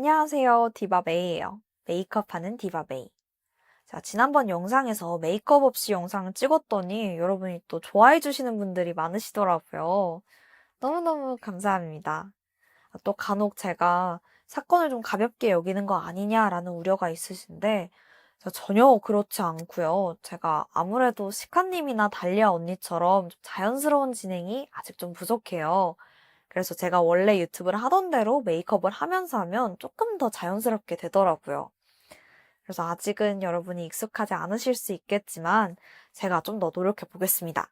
안녕하세요. 디바메이예요. 메이크업하는 디바메이. 자, 지난번 영상에서 메이크업 없이 영상을 찍었더니 여러분이 또 좋아해 주시는 분들이 많으시더라고요. 너무너무 감사합니다. 또 간혹 제가 사건을 좀 가볍게 여기는 거 아니냐라는 우려가 있으신데 전혀 그렇지 않고요. 제가 아무래도 시카님이나 달리아 언니처럼 좀 자연스러운 진행이 아직 좀 부족해요. 그래서 제가 원래 유튜브를 하던 대로 메이크업을 하면서 하면 조금 더 자연스럽게 되더라고요. 그래서 아직은 여러분이 익숙하지 않으실 수 있겠지만 제가 좀 더 노력해 보겠습니다.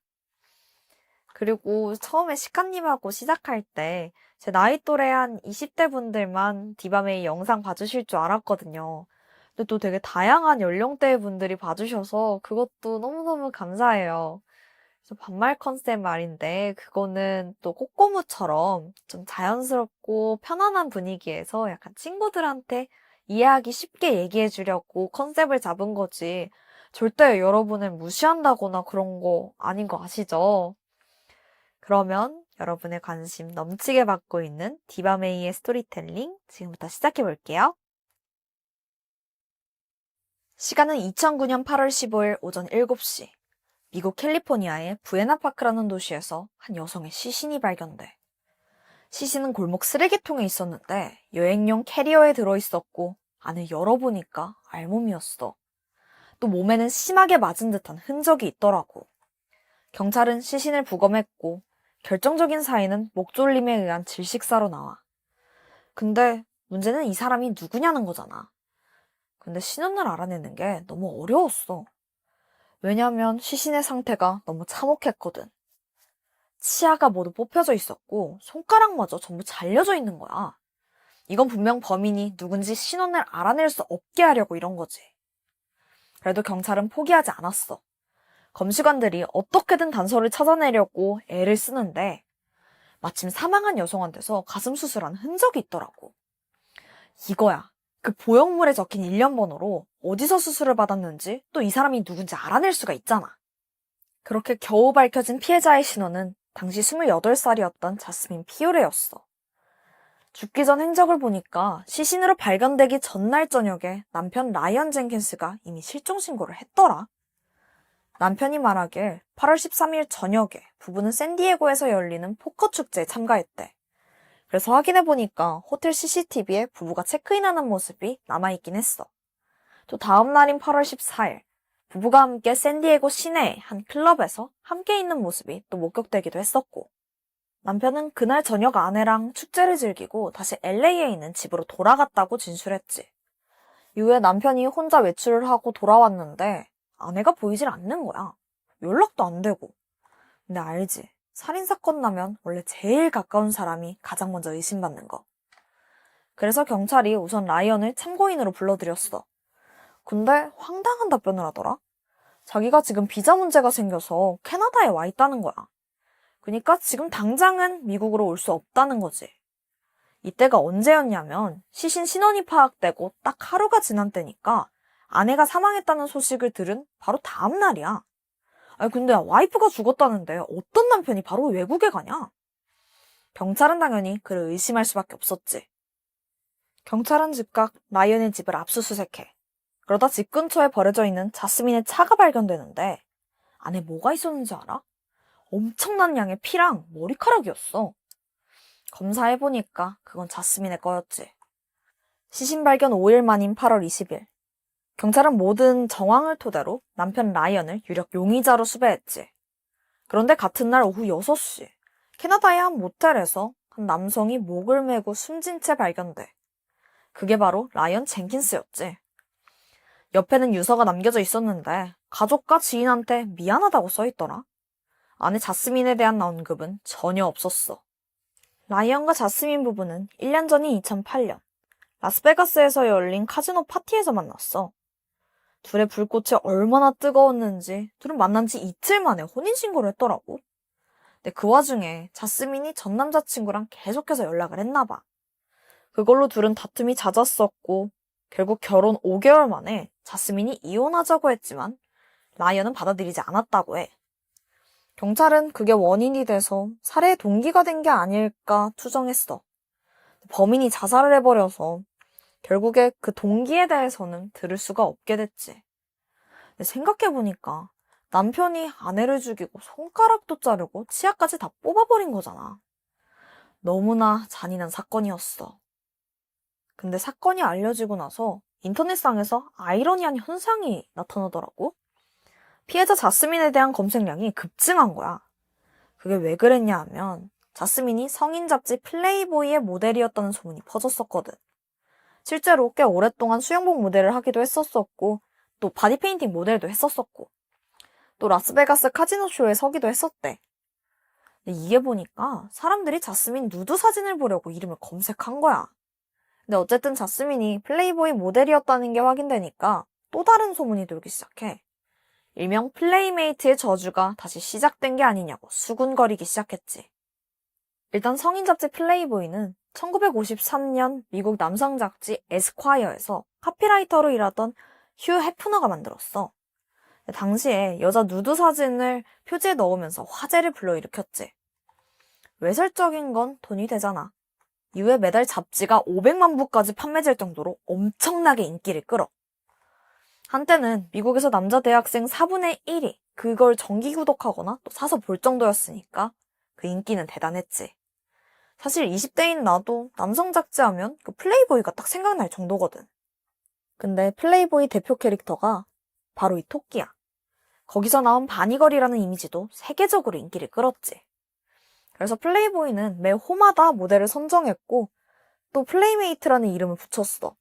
그리고 처음에 시카님하고 시작할 때 제 나이 또래 한 20대 분들만 디바메이 영상 봐주실 줄 알았거든요. 근데 또 되게 다양한 연령대의 분들이 봐주셔서 그것도 너무너무 감사해요. 그래서 반말 컨셉 말인데 그거는 또 꼬꼬무처럼 좀 자연스럽고 편안한 분위기에서 약간 친구들한테 이해하기 쉽게 얘기해 주려고 컨셉을 잡은 거지. 절대 여러분을 무시한다거나 그런 거 아닌 거 아시죠? 그러면 여러분의 관심 넘치게 받고 있는 디바메이의 스토리텔링 지금부터 시작해 볼게요. 시간은 2009년 8월 15일 오전 7시. 미국 캘리포니아의 부에나파크라는 도시에서 한 여성의 시신이 발견돼. 시신은 골목 쓰레기통에 있었는데 여행용 캐리어에 들어있었고 안을 열어보니까 알몸이었어. 또 몸에는 심하게 맞은 듯한 흔적이 있더라고. 경찰은 시신을 부검했고 결정적인 사인은 목졸림에 의한 질식사로 나와. 근데 문제는 이 사람이 누구냐는 거잖아. 근데 신원을 알아내는 게 너무 어려웠어. 왜냐면 시신의 상태가 너무 참혹했거든. 치아가 모두 뽑혀져 있었고 손가락마저 전부 잘려져 있는 거야. 이건 분명 범인이 누군지 신원을 알아낼 수 없게 하려고 이런 거지. 그래도 경찰은 포기하지 않았어. 검시관들이 어떻게든 단서를 찾아내려고 애를 쓰는데 마침 사망한 여성한테서 가슴 수술한 흔적이 있더라고. 이거야. 그 보형물에 적힌 일련 번호로 어디서 수술을 받았는지 또 이 사람이 누군지 알아낼 수가 있잖아. 그렇게 겨우 밝혀진 피해자의 신원은 당시 28살이었던 자스민 피오레였어. 죽기 전 행적을 보니까 시신으로 발견되기 전날 저녁에 남편 라이언 젠킨스가 이미 실종 신고를 했더라. 남편이 말하길 8월 13일 저녁에 부부는 샌디에고에서 열리는 포커 축제에 참가했대. 그래서 확인해보니까 호텔 CCTV에 부부가 체크인하는 모습이 남아있긴 했어. 또 다음 날인 8월 14일 부부가 함께 샌디에고 시내의 한 클럽에서 함께 있는 모습이 또 목격되기도 했었고 남편은 그날 저녁 아내랑 축제를 즐기고 다시 LA에 있는 집으로 돌아갔다고 진술했지. 이후에 남편이 혼자 외출을 하고 돌아왔는데 아내가 보이질 않는 거야. 연락도 안 되고. 근데 알지. 살인사건 나면 원래 제일 가까운 사람이 가장 먼저 의심받는 거. 그래서 경찰이 우선 라이언을 참고인으로 불러들였어. 근데 황당한 답변을 하더라. 자기가 지금 비자 문제가 생겨서 캐나다에 와 있다는 거야. 그러니까 지금 당장은 미국으로 올 수 없다는 거지. 이때가 언제였냐면 시신 신원이 파악되고 딱 하루가 지난 때니까 아내가 사망했다는 소식을 들은 바로 다음 날이야. 아니 근데 와이프가 죽었다는데 어떤 남편이 바로 외국에 가냐? 경찰은 당연히 그를 의심할 수밖에 없었지. 경찰은 즉각 라이언의 집을 압수수색해. 그러다 집 근처에 버려져 있는 자스민의 차가 발견되는데 안에 뭐가 있었는지 알아? 엄청난 양의 피랑 머리카락이었어. 검사해보니까 그건 자스민의 거였지. 시신 발견 5일 만인 8월 20일. 경찰은 모든 정황을 토대로 남편 라이언을 유력 용의자로 수배했지. 그런데 같은 날 오후 6시, 캐나다의 한 모텔에서 한 남성이 목을 메고 숨진 채 발견돼. 그게 바로 라이언 젠킨스였지. 옆에는 유서가 남겨져 있었는데 가족과 지인한테 미안하다고 써있더라. 아내 자스민에 대한 언급은 전혀 없었어. 라이언과 자스민 부부는 1년 전인 2008년 라스베가스에서 열린 카지노 파티에서 만났어. 둘의 불꽃이 얼마나 뜨거웠는지 둘은 만난 지 이틀 만에 혼인신고를 했더라고. 근데 그 와중에 자스민이 전 남자친구랑 계속해서 연락을 했나 봐. 그걸로 둘은 다툼이 잦았었고 결국 결혼 5개월 만에 자스민이 이혼하자고 했지만 라이언은 받아들이지 않았다고 해. 경찰은 그게 원인이 돼서 살해의 동기가 된 게 아닐까 추정했어. 범인이 자살을 해버려서 결국에 그 동기에 대해서는 들을 수가 없게 됐지. 근데 생각해보니까 남편이 아내를 죽이고 손가락도 자르고 치아까지 다 뽑아버린 거잖아. 너무나 잔인한 사건이었어. 근데 사건이 알려지고 나서 인터넷상에서 아이러니한 현상이 나타나더라고. 피해자 자스민에 대한 검색량이 급증한 거야. 그게 왜 그랬냐 하면 자스민이 성인 잡지 플레이보이의 모델이었다는 소문이 퍼졌었거든. 실제로 꽤 오랫동안 수영복 모델을 하기도 했었었고 또 바디페인팅 모델도 했었었고 또 라스베가스 카지노 쇼에 서기도 했었대. 근데 이게 보니까 사람들이 자스민 누드 사진을 보려고 이름을 검색한 거야. 근데 어쨌든 자스민이 플레이보이 모델이었다는 게 확인되니까 또 다른 소문이 돌기 시작해. 일명 플레이메이트의 저주가 다시 시작된 게 아니냐고 수군거리기 시작했지. 일단 성인 잡지 플레이보이는 1953년 미국 남성 잡지 에스콰이어에서 카피라이터로 일하던 휴 해프너가 만들었어. 당시에 여자 누드 사진을 표지에 넣으면서 화제를 불러일으켰지. 외설적인 건 돈이 되잖아. 이후에 매달 잡지가 500만 부까지 판매될 정도로 엄청나게 인기를 끌어. 한때는 미국에서 남자 대학생 4분의 1이 그걸 정기 구독하거나 또 사서 볼 정도였으니까 그 인기는 대단했지. 사실 20대인 나도 남성 잡지 하면 그 플레이보이가 딱 생각날 정도거든. 근데 플레이보이 대표 캐릭터가 바로 이 토끼야. 거기서 나온 바니걸이라는 이미지도 세계적으로 인기를 끌었지. 그래서 플레이보이는 매 호마다 모델을 선정했고 또 플레이메이트라는 이름을 붙였어.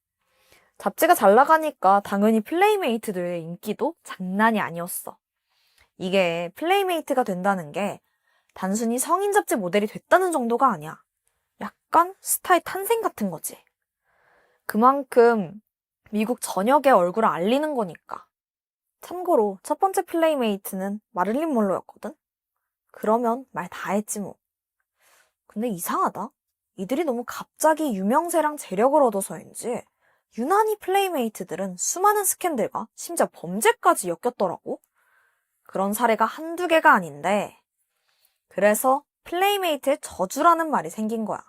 잡지가 잘 나가니까 당연히 플레이메이트들의 인기도 장난이 아니었어. 이게 플레이메이트가 된다는 게 단순히 성인 잡지 모델이 됐다는 정도가 아니야. 약간 스타의 탄생 같은 거지. 그만큼 미국 전역의 얼굴을 알리는 거니까. 참고로 첫 번째 플레이메이트는 마릴린 먼로였거든? 그러면 말 다 했지 뭐. 근데 이상하다. 이들이 너무 갑자기 유명세랑 재력을 얻어서인지 유난히 플레이메이트들은 수많은 스캔들과 심지어 범죄까지 엮였더라고. 그런 사례가 한두 개가 아닌데 그래서 플레이메이트의 저주라는 말이 생긴 거야.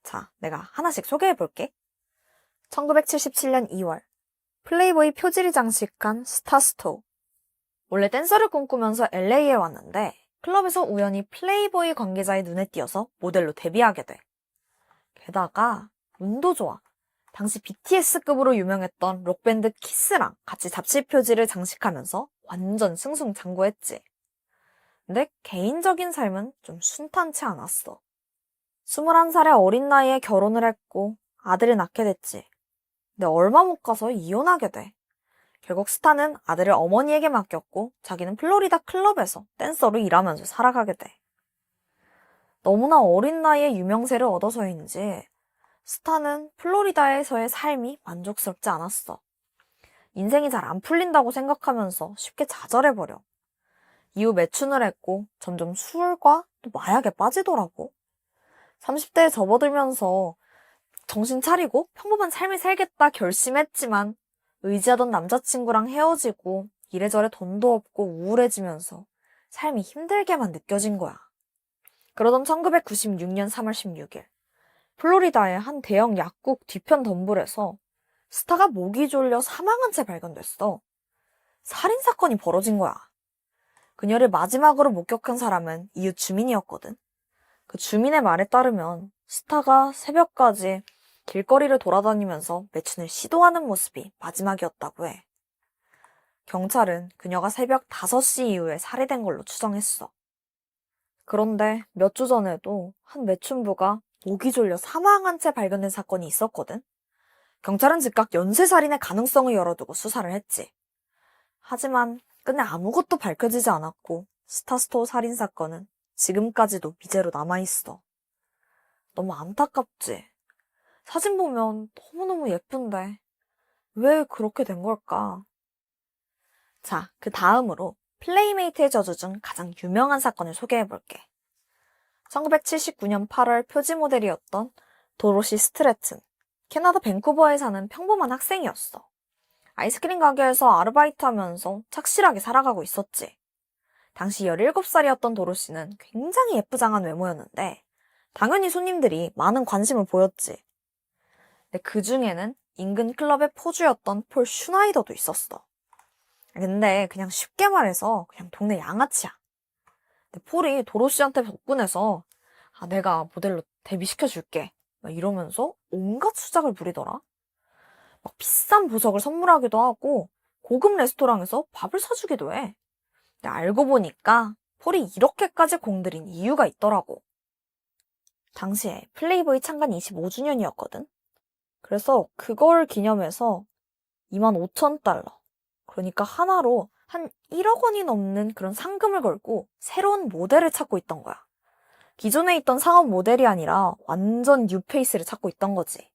자, 내가 하나씩 소개해볼게. 1977년 2월 플레이보이 표지를 장식한 스타스토어. 원래 댄서를 꿈꾸면서 LA에 왔는데 클럽에서 우연히 플레이보이 관계자의 눈에 띄어서 모델로 데뷔하게 돼. 게다가 운도 좋아. 당시 BTS급으로 유명했던 록밴드 키스랑 같이 잡지 표지를 장식하면서 완전 승승장구했지. 근데 개인적인 삶은 좀 순탄치 않았어. 21살의 어린 나이에 결혼을 했고 아들을 낳게 됐지. 근데 얼마 못 가서 이혼하게 돼. 결국 스타는 아들을 어머니에게 맡겼고 자기는 플로리다 클럽에서 댄서로 일하면서 살아가게 돼. 너무나 어린 나이에 유명세를 얻어서인지 스타는 플로리다에서의 삶이 만족스럽지 않았어. 인생이 잘 안 풀린다고 생각하면서 쉽게 좌절해버려. 이후 매춘을 했고 점점 술과 또 마약에 빠지더라고. 30대에 접어들면서 정신 차리고 평범한 삶을 살겠다 결심했지만 의지하던 남자친구랑 헤어지고 이래저래 돈도 없고 우울해지면서 삶이 힘들게만 느껴진 거야. 그러던 1996년 3월 16일 플로리다의 한 대형 약국 뒤편 덤불에서 스타가 목이 졸려 사망한 채 발견됐어. 살인사건이 벌어진 거야. 그녀를 마지막으로 목격한 사람은 이웃 주민이었거든. 그 주민의 말에 따르면 스타가 새벽까지 길거리를 돌아다니면서 매춘을 시도하는 모습이 마지막이었다고 해. 경찰은 그녀가 새벽 5시 이후에 살해된 걸로 추정했어. 그런데 몇 주 전에도 한 매춘부가 목이 졸려 사망한 채 발견된 사건이 있었거든. 경찰은 즉각 연쇄살인의 가능성을 열어두고 수사를 했지. 하지만 끝내 아무것도 밝혀지지 않았고 스타스토어 살인사건은 지금까지도 미제로 남아있어. 너무 안타깝지? 사진 보면 너무너무 예쁜데 왜 그렇게 된 걸까? 자, 그 다음으로 플레이메이트의 저주 중 가장 유명한 사건을 소개해볼게. 1979년 8월 표지 모델이었던 도로시 스트래튼. 캐나다 밴쿠버에 사는 평범한 학생이었어. 아이스크림 가게에서 아르바이트하면서 착실하게 살아가고 있었지. 당시 17살이었던 도로시는 굉장히 예쁘장한 외모였는데 당연히 손님들이 많은 관심을 보였지. 근데 그 중에는 인근 클럽의 포주였던 폴 슈나이더도 있었어. 근데 그냥 쉽게 말해서 그냥 동네 양아치야. 근데 폴이 도로시한테 접근해서 내가 모델로 데뷔시켜줄게. 막 이러면서 온갖 수작을 부리더라. 막 비싼 보석을 선물하기도 하고 고급 레스토랑에서 밥을 사주기도 해. 근데 알고 보니까 폴이 이렇게까지 공들인 이유가 있더라고. 당시에 플레이보이 창간 25주년이었거든. 그래서 그걸 기념해서 25,000달러. 그러니까 하나로 한 1억 원이 넘는 그런 상금을 걸고 새로운 모델을 찾고 있던 거야. 기존에 있던 상업 모델이 아니라 완전 뉴페이스를 찾고 있던 거지.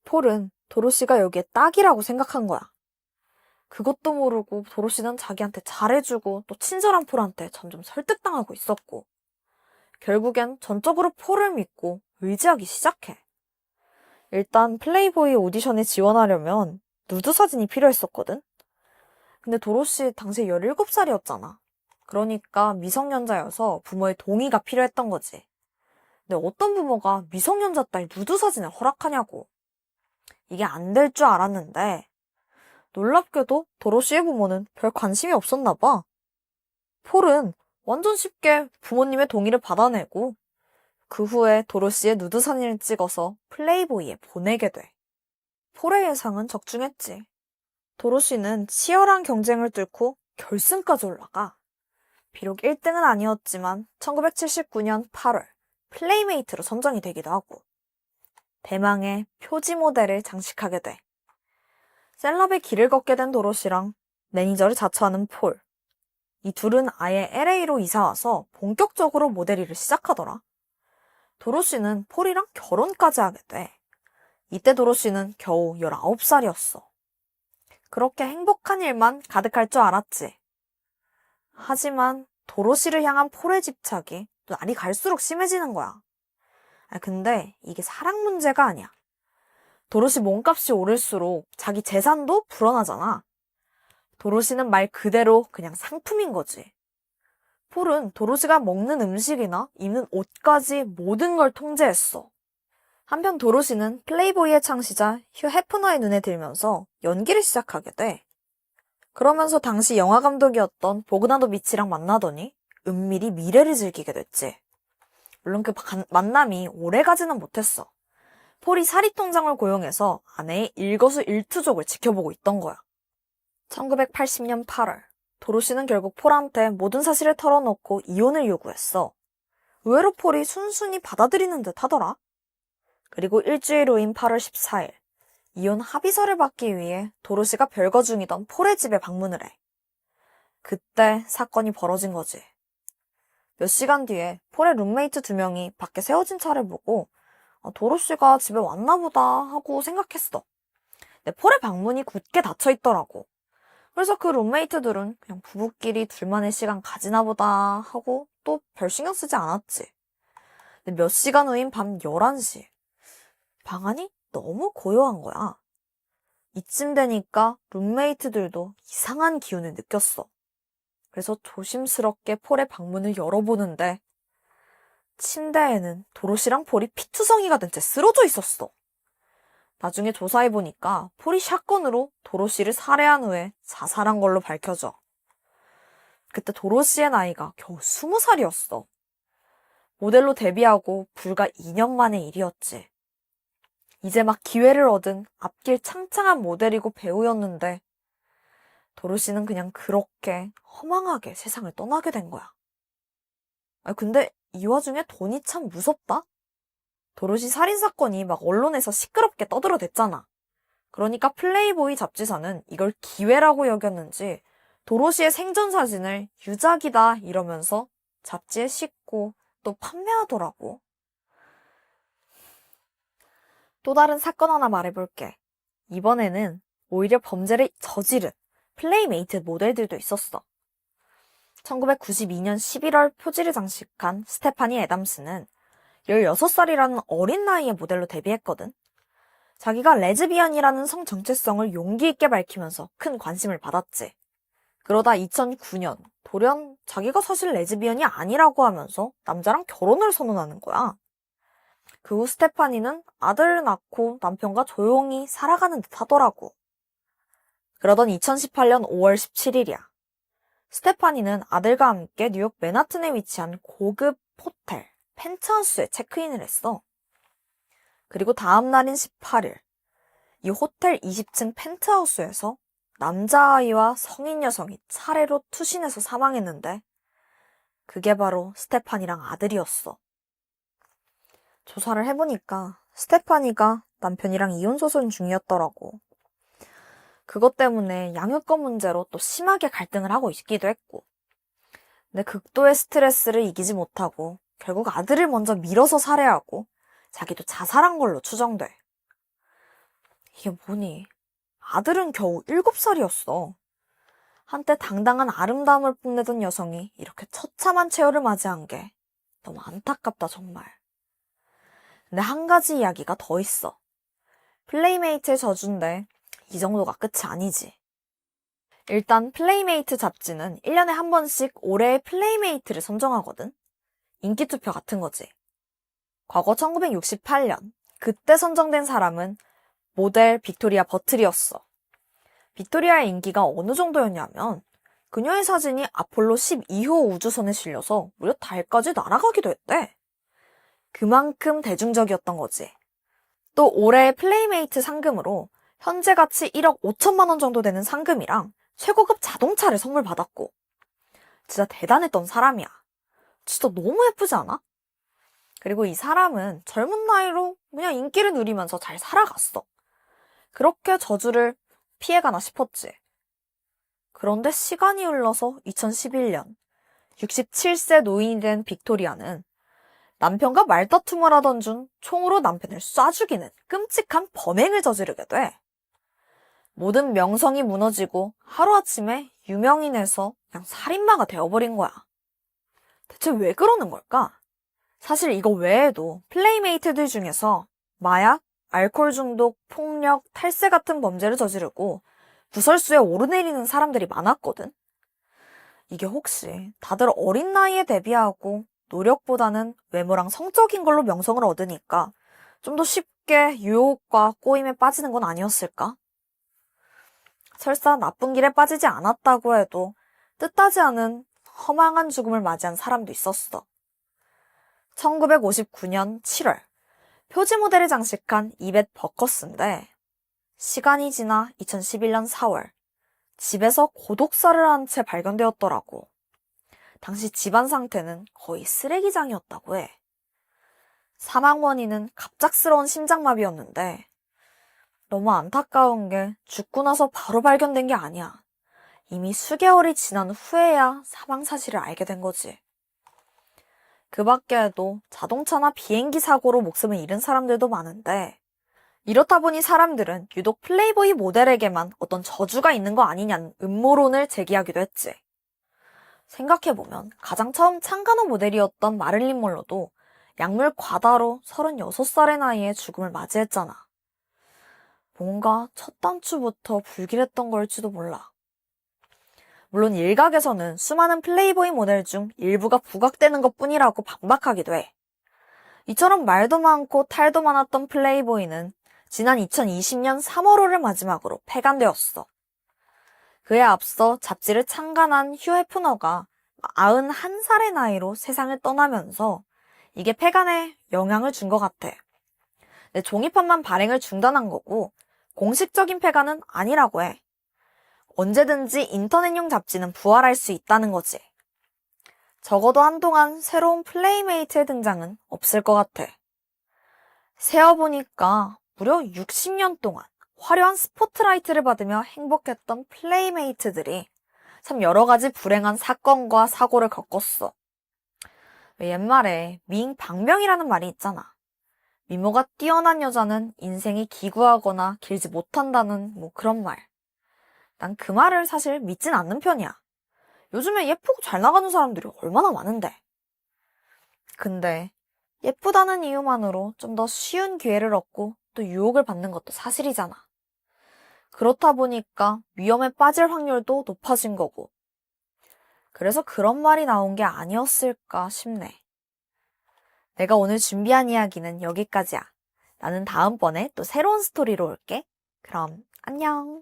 폴은 도로시가 여기에 딱이라고 생각한 거야. 그것도 모르고 도로시는 자기한테 잘해주고 또 친절한 폴한테 점점 설득당하고 있었고 결국엔 전적으로 폴을 믿고 의지하기 시작해. 일단 플레이보이 오디션에 지원하려면 누드 사진이 필요했었거든? 근데 도로시 당시 17살이었잖아. 그러니까 미성년자여서 부모의 동의가 필요했던 거지. 근데 어떤 부모가 미성년자 딸 누드 사진을 허락하냐고. 이게 안 될 줄 알았는데 놀랍게도 도로시의 부모는 별 관심이 없었나 봐. 폴은 완전 쉽게 부모님의 동의를 받아내고 그 후에 도로시의 누드 사진을 찍어서 플레이보이에 보내게 돼. 폴의 예상은 적중했지. 도로시는 치열한 경쟁을 뚫고 결승까지 올라가. 비록 1등은 아니었지만 1979년 8월 플레이메이트로 선정이 되기도 하고 대망의 표지 모델을 장식하게 돼. 셀럽의 길을 걷게 된 도로시랑 매니저를 자처하는 폴. 이 둘은 아예 LA로 이사와서 본격적으로 모델 일을 시작하더라. 도로시는 폴이랑 결혼까지 하게 돼. 이때 도로시는 겨우 19살이었어. 그렇게 행복한 일만 가득할 줄 알았지. 하지만 도로시를 향한 폴의 집착이 또 날이 갈수록 심해지는 거야. 근데 이게 사랑 문제가 아니야. 도로시 몸값이 오를수록 자기 재산도 불어나잖아. 도로시는 말 그대로 그냥 상품인 거지. 폴은 도로시가 먹는 음식이나 입는 옷까지 모든 걸 통제했어. 한편 도로시는 플레이보이의 창시자 휴 해프너의 눈에 들면서 연기를 시작하게 돼. 그러면서 당시 영화 감독이었던 보그나도 미치랑 만나더니 은밀히 미래를 즐기게 됐지. 물론 그 만남이 오래가지는 못했어. 폴이 사리통장을 고용해서 아내의 일거수일투족을 지켜보고 있던 거야. 1980년 8월 도로시는 결국 폴한테 모든 사실을 털어놓고 이혼을 요구했어. 의외로 폴이 순순히 받아들이는 듯 하더라. 그리고 일주일 후인 8월 14일 이혼 합의서를 받기 위해 도로시가 별거 중이던 폴의 집에 방문을 해. 그때 사건이 벌어진 거지. 몇 시간 뒤에 폴의 룸메이트 2명이 밖에 세워진 차를 보고 도로시가 집에 왔나 보다 하고 생각했어. 근데 폴의 방문이 굳게 닫혀 있더라고. 그래서 그 룸메이트들은 그냥 부부끼리 둘만의 시간 가지나 보다 하고 또 별 신경 쓰지 않았지. 근데 몇 시간 후인 밤 11시. 방 안이 너무 고요한 거야. 이쯤 되니까 룸메이트들도 이상한 기운을 느꼈어. 그래서 조심스럽게 폴의 방문을 열어보는데 침대에는 도로시랑 폴이 피투성이가 된 채 쓰러져 있었어. 나중에 조사해보니까 폴이 샷건으로 도로시를 살해한 후에 자살한 걸로 밝혀져. 그때 도로시의 나이가 겨우 20살이었어. 모델로 데뷔하고 불과 2년 만의 일이었지. 이제 막 기회를 얻은 앞길 창창한 모델이고 배우였는데 도로시는 그냥 그렇게 허망하게 세상을 떠나게 된 거야. 근데 이 와중에 돈이 참 무섭다? 도로시 살인사건이 막 언론에서 시끄럽게 떠들어댔잖아. 그러니까 플레이보이 잡지사는 이걸 기회라고 여겼는지 도로시의 생전 사진을 유작이다 이러면서 잡지에 싣고 또 판매하더라고. 또 다른 사건 하나 말해볼게. 이번에는 오히려 범죄를 저지른 플레이메이트 모델들도 있었어. 1992년 11월 표지를 장식한 스테파니 애담스는 16살이라는 어린 나이에 모델로 데뷔했거든. 자기가 레즈비언이라는 성 정체성을 용기 있게 밝히면서 큰 관심을 받았지. 그러다 2009년 돌연 자기가 사실 레즈비언이 아니라고 하면서 남자랑 결혼을 선언하는 거야. 그 후 스테파니는 아들을 낳고 남편과 조용히 살아가는 듯 하더라고. 그러던 2018년 5월 17일이야. 스테파니는 아들과 함께 뉴욕 맨하튼에 위치한 고급 호텔 펜트하우스에 체크인을 했어. 그리고 다음 날인 18일, 이 호텔 20층 펜트하우스에서 남자아이와 성인 여성이 차례로 투신해서 사망했는데 그게 바로 스테파니랑 아들이었어. 조사를 해보니까 스테파니가 남편이랑 이혼소송 중이었더라고. 그것 때문에 양육권 문제로 또 심하게 갈등을 하고 있기도 했고. 근데 극도의 스트레스를 이기지 못하고 결국 아들을 먼저 밀어서 살해하고 자기도 자살한 걸로 추정돼. 이게 뭐니? 아들은 겨우 7살이었어. 한때 당당한 아름다움을 뽐내던 여성이 이렇게 처참한 최후를 맞이한 게 너무 안타깝다 정말. 근데 한 가지 이야기가 더 있어. 플레이메이트의 저주인데 이 정도가 끝이 아니지. 일단 플레이메이트 잡지는 1년에 한 번씩 올해의 플레이메이트를 선정하거든. 인기투표 같은 거지. 과거 1968년 그때 선정된 사람은 모델 빅토리아 버틀이었어. 빅토리아의 인기가 어느 정도였냐면 그녀의 사진이 아폴로 12호 우주선에 실려서 무려 달까지 날아가기도 했대. 그만큼 대중적이었던 거지. 또 올해의 플레이메이트 상금으로 현재 가치 1억 5천만 원 정도 되는 상금이랑 최고급 자동차를 선물 받았고 진짜 대단했던 사람이야. 진짜 너무 예쁘지 않아? 그리고 이 사람은 젊은 나이로 그냥 인기를 누리면서 잘 살아갔어. 그렇게 저주를 피해가나 싶었지. 그런데 시간이 흘러서 2011년 67세 노인이 된 빅토리아는 남편과 말다툼을 하던 중 총으로 남편을 쏴 죽이는 끔찍한 범행을 저지르게 돼. 모든 명성이 무너지고 하루아침에 유명인에서 그냥 살인마가 되어버린 거야. 대체 왜 그러는 걸까? 사실 이거 외에도 플레이메이트들 중에서 마약, 알코올 중독, 폭력, 탈세 같은 범죄를 저지르고 구설수에 오르내리는 사람들이 많았거든. 이게 혹시 다들 어린 나이에 데뷔하고 노력보다는 외모랑 성적인 걸로 명성을 얻으니까 좀 더 쉽게 유혹과 꼬임에 빠지는 건 아니었을까? 설사 나쁜 길에 빠지지 않았다고 해도 뜻하지 않은 허망한 죽음을 맞이한 사람도 있었어. 1959년 7월 표지 모델을 장식한 이벳 버커스인데 시간이 지나 2011년 4월 집에서 고독사를 한 채 발견되었더라고. 당시 집안 상태는 거의 쓰레기장이었다고 해. 사망 원인은 갑작스러운 심장마비였는데 너무 안타까운 게 죽고 나서 바로 발견된 게 아니야. 이미 수개월이 지난 후에야 사망 사실을 알게 된 거지. 그 밖에도 자동차나 비행기 사고로 목숨을 잃은 사람들도 많은데 이렇다 보니 사람들은 유독 플레이보이 모델에게만 어떤 저주가 있는 거 아니냐는 음모론을 제기하기도 했지. 생각해보면 가장 처음 창간호 모델이었던 마릴린 먼로도 약물 과다로 36살의 나이에 죽음을 맞이했잖아. 뭔가 첫 단추부터 불길했던 걸지도 몰라. 물론 일각에서는 수많은 플레이보이 모델 중 일부가 부각되는 것뿐이라고 반박하기도 해. 이처럼 말도 많고 탈도 많았던 플레이보이는 지난 2020년 3월호를 마지막으로 폐간되었어. 그에 앞서 잡지를 창간한 휴 해프너가 91살의 나이로 세상을 떠나면서 이게 폐간에 영향을 준 것 같아. 근데 종이판만 발행을 중단한 거고 공식적인 폐간은 아니라고 해. 언제든지 인터넷용 잡지는 부활할 수 있다는 거지. 적어도 한동안 새로운 플레이메이트의 등장은 없을 것 같아. 세어보니까 무려 60년 동안 화려한 스포트라이트를 받으며 행복했던 플레이메이트들이 참 여러 가지 불행한 사건과 사고를 겪었어. 옛말에 미인방명이라는 말이 있잖아. 미모가 뛰어난 여자는 인생이 기구하거나 길지 못한다는 그런 말. 난 그 말을 사실 믿진 않는 편이야. 요즘에 예쁘고 잘 나가는 사람들이 얼마나 많은데. 근데 예쁘다는 이유만으로 좀 더 쉬운 기회를 얻고 또 유혹을 받는 것도 사실이잖아. 그렇다 보니까 위험에 빠질 확률도 높아진 거고. 그래서 그런 말이 나온 게 아니었을까 싶네. 내가 오늘 준비한 이야기는 여기까지야. 나는 다음번에 또 새로운 스토리로 올게. 그럼 안녕.